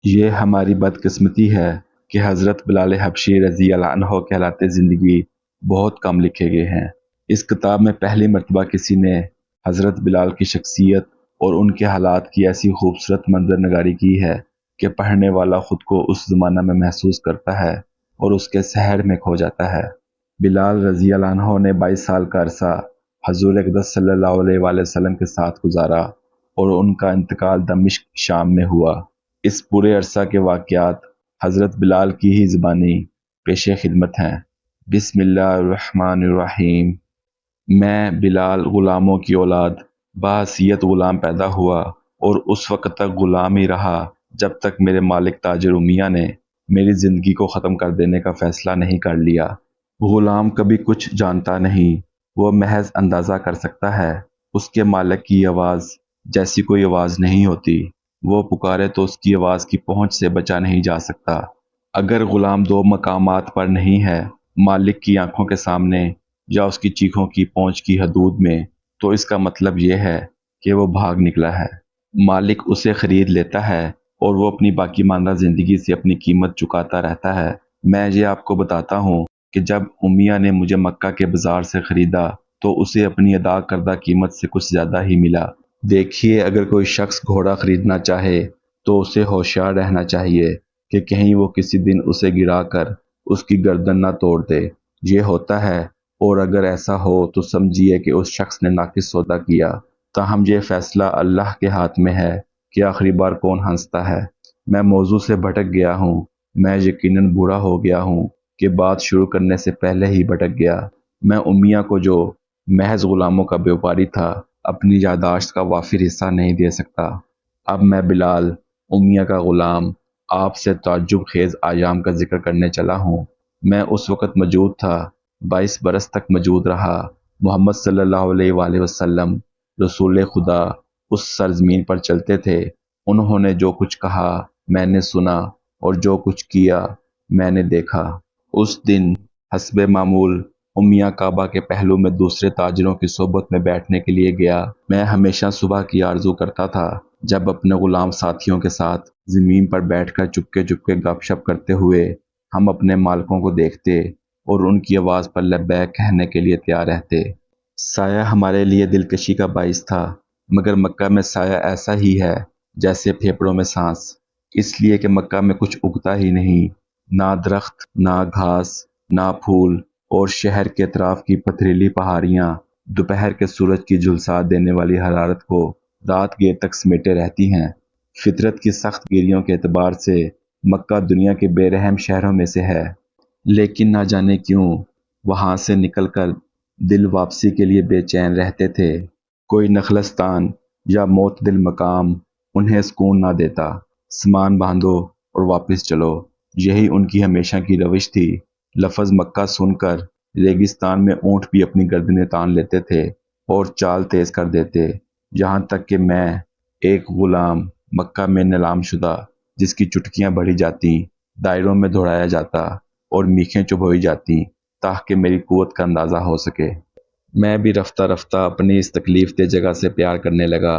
یہ ہماری بدقسمتی ہے کہ حضرت بلال حبشی رضی اللہ عنہ کہلاتے زندگی بہت کم لکھے گئے ہیں۔ اس کتاب میں پہلی مرتبہ کسی نے حضرت بلال کی شخصیت اور ان کے حالات کی ایسی خوبصورت منظر نگاری کی ہے کہ پڑھنے والا خود کو اس زمانہ میں محسوس کرتا ہے اور اس کے سحر میں کھو جاتا ہے۔ بلال رضی اللہ عنہ نے 22 سال کا عرصہ حضور اقدس صلی اللہ علیہ وآلہ وسلم کے ساتھ گزارا اور ان کا انتقال دمشق شام میں ہوا۔ اس پورے عرصہ کے واقعات حضرت بلال کی ہی زبانی پیش خدمت ہیں۔ بسم اللہ الرحمن الرحیم۔ میں بلال غلاموں کی اولاد بحیثیت غلام پیدا ہوا اور اس وقت تک غلام ہی رہا جب تک میرے مالک تاجر امیہ نے میری زندگی کو ختم کر دینے کا فیصلہ نہیں کر لیا۔ غلام کبھی کچھ جانتا نہیں، وہ محض اندازہ کر سکتا ہے۔ اس کے مالک کی آواز جیسی کوئی آواز نہیں ہوتی، وہ پکارے تو اس کی آواز کی پہنچ سے بچا نہیں جا سکتا۔ اگر غلام دو مقامات پر نہیں ہے، مالک کی آنکھوں کے سامنے یا اس کی چیخوں کی پہنچ کی حدود میں، تو اس کا مطلب یہ ہے کہ وہ بھاگ نکلا ہے۔ مالک اسے خرید لیتا ہے اور وہ اپنی باقی ماندہ زندگی سے اپنی قیمت چکاتا رہتا ہے۔ میں یہ آپ کو بتاتا ہوں کہ جب امیہ نے مجھے مکہ کے بازار سے خریدا تو اسے اپنی ادا کردہ قیمت سے کچھ زیادہ ہی ملا۔ دیکھیے، اگر کوئی شخص گھوڑا خریدنا چاہے تو اسے ہوشیار رہنا چاہیے کہ کہیں وہ کسی دن اسے گرا کر اس کی گردن نہ توڑ دے۔ یہ ہوتا ہے، اور اگر ایسا ہو تو سمجھیے کہ اس شخص نے ناقص سودا کیا۔ تاہم یہ فیصلہ اللہ کے ہاتھ میں ہے کہ آخری بار کون ہنستا ہے۔ میں موضوع سے بھٹک گیا ہوں۔ میں یقیناً بوڑھا ہو گیا ہوں کہ بات شروع کرنے سے پہلے ہی بھٹک گیا۔ میں امیہ کو، جو محض غلاموں کا بیوپاری تھا، اپنی یادداشت کا وافر حصہ نہیں دے سکتا۔ اب میں بلال، امیہ کا غلام، آپ سے تعجب خیز ایام کا ذکر کرنے چلا ہوں۔ میں اس وقت موجود تھا، 22 برس تک موجود رہا۔ محمد صلی اللہ علیہ وآلہ وسلم رسول خدا اس سرزمین پر چلتے تھے۔ انہوں نے جو کچھ کہا میں نے سنا، اور جو کچھ کیا میں نے دیکھا۔ اس دن حسب معمول امیہ کعبہ کے پہلو میں دوسرے تاجروں کی صحبت میں بیٹھنے کے لیے گیا۔ میں ہمیشہ صبح کی آرزو کرتا تھا جب اپنے غلام ساتھیوں کے ساتھ زمین پر بیٹھ کر چپکے چپکے گپ شپ کرتے ہوئے ہم اپنے مالکوں کو دیکھتے اور ان کی آواز پر لبیک کہنے کے لیے تیار رہتے۔ سایہ ہمارے لیے دلکشی کا باعث تھا، مگر مکہ میں سایہ ایسا ہی ہے جیسے پھیپھڑوں میں سانس، اس لیے کہ مکہ میں کچھ اگتا ہی نہیں، نہ درخت، نہ گھاس، نہ پھول، اور شہر کے اطراف کی پتھریلی پہاڑیاں دوپہر کے سورج کی جھلسا دینے والی حرارت کو رات گیر تک سمیٹے رہتی ہیں۔ فطرت کی سخت گیریوں کے اعتبار سے مکہ دنیا کے بے رحم شہروں میں سے ہے، لیکن نہ جانے کیوں وہاں سے نکل کر دل واپسی کے لیے بے چین رہتے تھے۔ کوئی نخلستان یا معتدل مقام انہیں سکون نہ دیتا۔ سامان باندھو اور واپس چلو، یہی ان کی ہمیشہ کی روش تھی۔ لفظ مکہ سن کر ریگستان میں اونٹ بھی اپنی گردنیں تان لیتے تھے اور چال تیز کر دیتے، یہاں تک کہ میں، ایک غلام مکہ میں نیلام شدہ، جس کی چٹکیاں بڑھی جاتی، دائروں میں دوڑایا جاتا اور میخیں چبھوئی جاتی تاکہ میری قوت کا اندازہ ہو سکے۔ میں بھی رفتہ رفتہ اپنی اس تکلیف دہ جگہ سے پیار کرنے لگا۔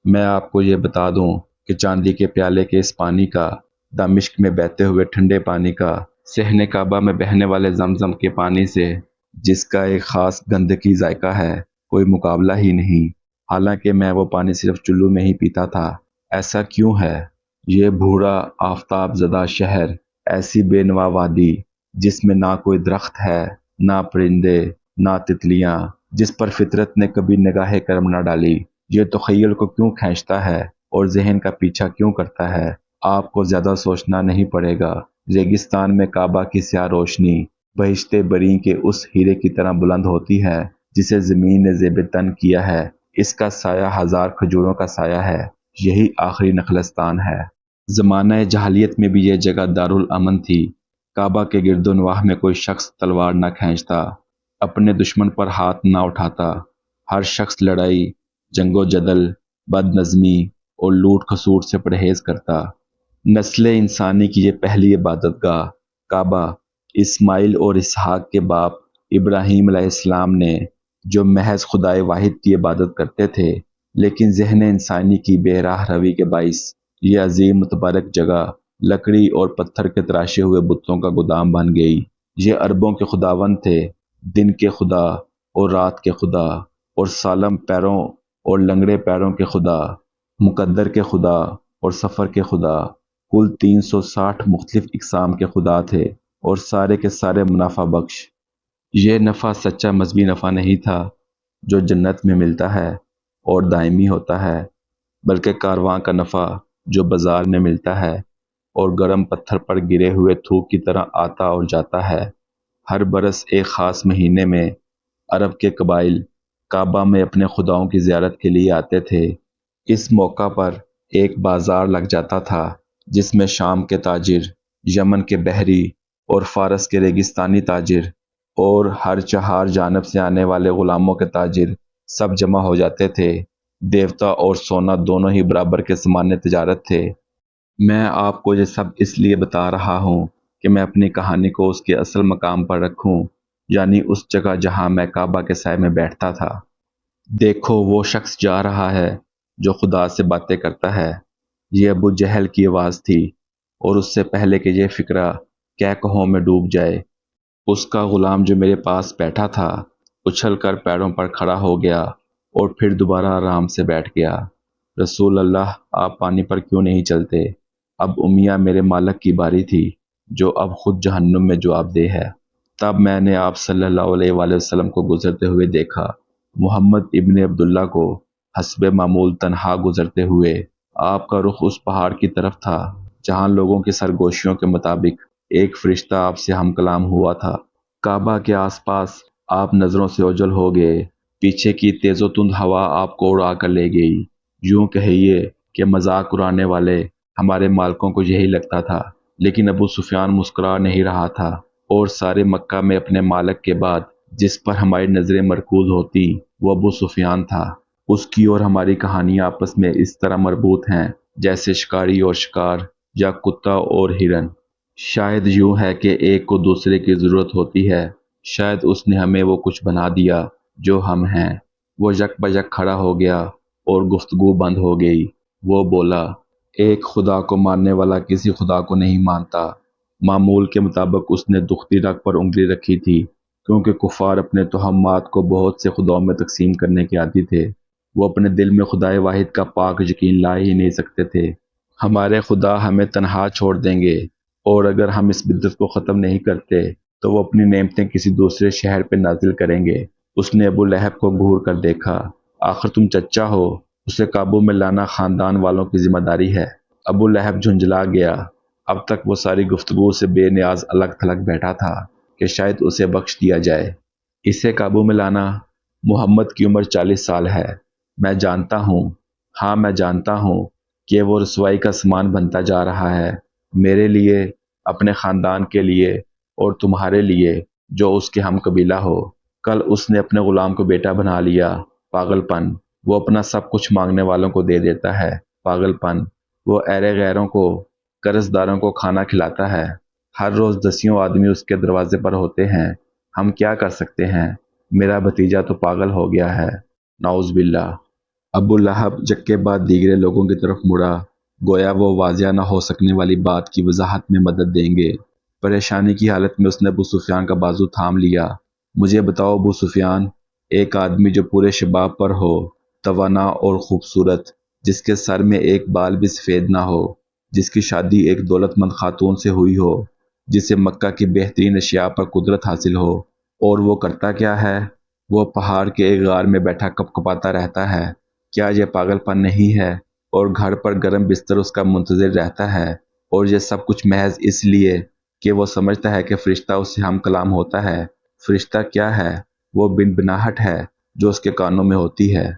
میں آپ کو یہ بتا دوں کہ چاندی کے پیالے کے اس پانی کا، دمشق میں بہتے ہوئے ٹھنڈے پانی کا، صحن کعبہ میں بہنے والے زمزم کے پانی سے، جس کا ایک خاص گندگی ذائقہ ہے، کوئی مقابلہ ہی نہیں۔ حالانکہ میں وہ پانی صرف چلو میں ہی پیتا تھا۔ ایسا کیوں ہے؟ یہ بھورا آفتاب زدہ شہر، ایسی بے نوا وادی جس میں نہ کوئی درخت ہے، نہ پرندے، نہ تتلیاں، جس پر فطرت نے کبھی نگاہ کرم نہ ڈالی، یہ تخیل کو کیوں کھینچتا ہے اور ذہن کا پیچھا کیوں کرتا ہے؟ آپ کو زیادہ سوچنا نہیں پڑے گا۔ ریگستان میں کعبہ کی سیاہ روشنی بہشت بری کے اس ہیرے کی طرح بلند ہوتی ہے جسے زمین نے زیب تن کیا ہے۔ اس کا سایہ 1000 کھجوروں کا سایہ ہے۔ یہی آخری نخلستان ہے۔ زمانہ جاہلیت میں بھی یہ جگہ دارالامن تھی۔ کعبہ کے گرد و نواح میں کوئی شخص تلوار نہ کھینچتا، اپنے دشمن پر ہاتھ نہ اٹھاتا۔ ہر شخص لڑائی، جنگ و جدل، بد نظمی اور لوٹ کھسوٹ سے پرہیز کرتا۔ نسل انسانی کی یہ پہلی عبادت گاہ کعبہ، اسماعیل اور اسحاق کے باپ ابراہیم علیہ السلام نے، جو محض خدائے واحد کی عبادت کرتے تھے، لیکن ذہن انسانی کی بے راہ روی کے باعث یہ عظیم متبارک جگہ لکڑی اور پتھر کے تراشے ہوئے بتوں کا گودام بن گئی۔ یہ عربوں کے خداوند تھے، دن کے خدا اور رات کے خدا، اور سالم پیروں اور لنگڑے پیروں کے خدا، مقدر کے خدا اور سفر کے خدا۔ کل 360 مختلف اقسام کے خدا تھے، اور سارے کے سارے منافع بخش۔ یہ نفع سچا مذہبی نفع نہیں تھا جو جنت میں ملتا ہے اور دائمی ہوتا ہے، بلکہ کارواں کا نفع جو بازار میں ملتا ہے اور گرم پتھر پر گرے ہوئے تھوک کی طرح آتا اور جاتا ہے۔ ہر برس ایک خاص مہینے میں عرب کے قبائل کعبہ میں اپنے خداؤں کی زیارت کے لیے آتے تھے۔ اس موقع پر ایک بازار لگ جاتا تھا جس میں شام کے تاجر، یمن کے بحری اور فارس کے ریگستانی تاجر اور ہر چہار جانب سے آنے والے غلاموں کے تاجر سب جمع ہو جاتے تھے۔ دیوتا اور سونا دونوں ہی برابر کے سامان تجارت تھے۔ میں آپ کو یہ سب اس لیے بتا رہا ہوں کہ میں اپنی کہانی کو اس کے اصل مقام پر رکھوں، یعنی اس جگہ جہاں میں کعبہ کے سائے میں بیٹھتا تھا۔ دیکھو وہ شخص جا رہا ہے جو خدا سے باتیں کرتا ہے۔ یہ ابو جہل کی آواز تھی، اور اس سے پہلے کہ یہ فکرہ کہکہوں میں ڈوب جائے، اس کا غلام جو میرے پاس بیٹھا تھا اچھل کر پیروں پر کھڑا ہو گیا اور پھر دوبارہ آرام سے بیٹھ گیا۔ رسول اللہ، آپ پانی پر کیوں نہیں چلتے؟ اب امیہ میرے مالک کی باری تھی، جو اب خود جہنم میں جواب دہ ہے۔ تب میں نے آپ صلی اللہ علیہ وآلہ وسلم کو گزرتے ہوئے دیکھا، محمد ابن عبداللہ کو حسب معمول تنہا گزرتے ہوئے۔ آپ کا رخ اس پہاڑ کی طرف تھا جہاں لوگوں کی سرگوشیوں کے مطابق ایک فرشتہ آپ سے ہم کلام ہوا تھا۔ کعبہ کے آس پاس آپ نظروں سے اوجھل ہو گئے۔ پیچھے کی تیز و تند ہوا آپ کو اڑا کر لے گئی۔ یوں کہیے کہ مذاق اڑانے والے ہمارے مالکوں کو یہی لگتا تھا، لیکن ابو سفیان مسکرا نہیں رہا تھا، اور سارے مکہ میں اپنے مالک کے بعد جس پر ہماری نظریں مرکوز ہوتی وہ ابو سفیان تھا۔ اس کی اور ہماری کہانیاں آپس میں اس طرح مربوط ہیں جیسے شکاری اور شکار، یا کتا اور ہرن۔ شاید یوں ہے کہ ایک کو دوسرے کی ضرورت ہوتی ہے، شاید اس نے ہمیں وہ کچھ بنا دیا جو ہم ہیں۔ وہ یک بجک کھڑا ہو گیا اور گفتگو بند ہو گئی۔ وہ بولا، ایک خدا کو ماننے والا کسی خدا کو نہیں مانتا۔ معمول کے مطابق اس نے دختی رگ پر انگلی رکھی تھی، کیونکہ کفار اپنے توہمات کو بہت سے خداؤں میں تقسیم کرنے کے عادی تھے۔ وہ اپنے دل میں خدائے واحد کا پاک یقین لا ہی نہیں سکتے تھے۔ ہمارے خدا ہمیں تنہا چھوڑ دیں گے، اور اگر ہم اس بدت کو ختم نہیں کرتے تو وہ اپنی نعمتیں کسی دوسرے شہر پہ نازل کریں گے۔ اس نے ابو لہب کو گھور کر دیکھا۔ آخر تم چچا ہو، اسے قابو میں لانا خاندان والوں کی ذمہ داری ہے۔ ابو لہب جھنجھلا گیا۔ اب تک وہ ساری گفتگو سے بے نیاز الگ تھلگ بیٹھا تھا کہ شاید اسے بخش دیا جائے۔ اسے قابو میں لانا؟ محمد کی عمر 40 سال ہے۔ میں جانتا ہوں، ہاں میں جانتا ہوں کہ وہ رسوائی کا سامان بنتا جا رہا ہے، میرے لیے، اپنے خاندان کے لیے، اور تمہارے لیے جو اس کے ہم قبیلہ ہو۔ کل اس نے اپنے غلام کو بیٹا بنا لیا۔ پاگل پن! وہ اپنا سب کچھ مانگنے والوں کو دے دیتا ہے۔ پاگل پن! وہ ایرے غیروں کو، قرض داروں کو کھانا کھلاتا ہے۔ ہر روز دسیوں آدمی اس کے دروازے پر ہوتے ہیں۔ ہم کیا کر سکتے ہیں؟ میرا بھتیجا تو پاگل ہو گیا ہے، نعوذ باللہ۔ ابو لہب جکے بعد دیگرے لوگوں کی طرف مڑا، گویا وہ واضح نہ ہو سکنے والی بات کی وضاحت میں مدد دیں گے۔ پریشانی کی حالت میں اس نے ابو سفیان کا بازو تھام لیا۔ مجھے بتاؤ ابو سفیان، ایک آدمی جو پورے شباب پر ہو، توانا اور خوبصورت، جس کے سر میں ایک بال بھی سفید نہ ہو، جس کی شادی ایک دولت مند خاتون سے ہوئی ہو، جسے مکہ کی بہترین اشیاء پر قدرت حاصل ہو، اور وہ کرتا کیا ہے؟ وہ پہاڑ کے ایک غار میں بیٹھا کپ کپاتا رہتا ہے۔ کیا یہ پاگل پن نہیں ہے؟ اور گھر پر گرم بستر اس کا منتظر رہتا ہے، اور یہ سب کچھ محض اس لیے کہ وہ سمجھتا ہے کہ فرشتہ اس سے ہم کلام ہوتا ہے۔ فرشتہ کیا ہے؟ وہ بن بناہٹ ہے جو اس کے کانوں میں ہوتی ہے۔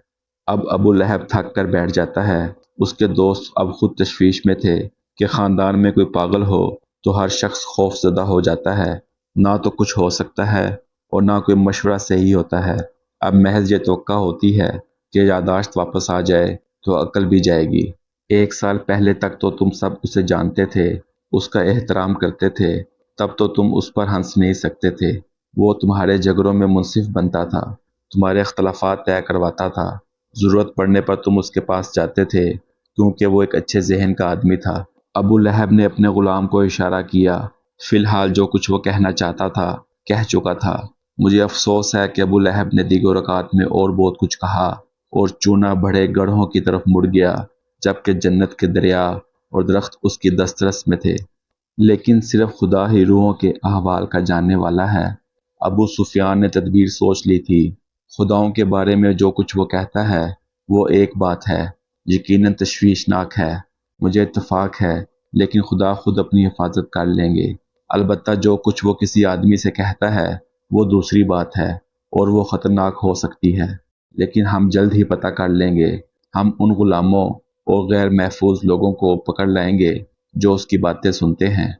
اب ابو لہب تھک کر بیٹھ جاتا ہے۔ اس کے دوست اب خود تشویش میں تھے کہ خاندان میں کوئی پاگل ہو تو ہر شخص خوف زدہ ہو جاتا ہے، نہ تو کچھ ہو سکتا ہے اور نہ کوئی مشورہ صحیح ہوتا ہے۔ اب محض یہ توقع ہوتی ہے کہ یادداشت واپس آ جائے تو عقل بھی جائے گی۔ 1 سال پہلے تک تو تم سب اسے جانتے تھے، اس کا احترام کرتے تھے، تب تو تم اس پر ہنس نہیں سکتے تھے۔ وہ تمہارے جھگڑوں میں منصف بنتا تھا، تمہارے اختلافات طے کرواتا تھا، ضرورت پڑنے پر تم اس کے پاس جاتے تھے، کیونکہ وہ ایک اچھے ذہن کا آدمی تھا۔ ابو لہب نے اپنے غلام کو اشارہ کیا۔ فی الحال جو کچھ وہ کہنا چاہتا تھا کہہ چکا تھا۔ مجھے افسوس ہے کہ ابو لہب نے دیگر اوقات میں اور بہت کچھ کہا اور چونا بڑے گڑھوں کی طرف مڑ گیا، جبکہ جنت کے دریا اور درخت اس کی دسترس میں تھے۔ لیکن صرف خدا ہی روحوں کے احوال کا جاننے والا ہے۔ ابو سفیان نے تدبیر سوچ لی تھی۔ خداؤں کے بارے میں جو کچھ وہ کہتا ہے وہ ایک بات ہے، یقیناً تشویشناک ہے۔ مجھے اتفاق ہے، لیکن خدا خود اپنی حفاظت کر لیں گے۔ البتہ جو کچھ وہ کسی آدمی سے کہتا ہے وہ دوسری بات ہے اور وہ خطرناک ہو سکتی ہے، لیکن ہم جلد ہی پتہ کر لیں گے۔ ہم ان غلاموں اور غیر محفوظ لوگوں کو پکڑ لائیں گے جو اس کی باتیں سنتے ہیں۔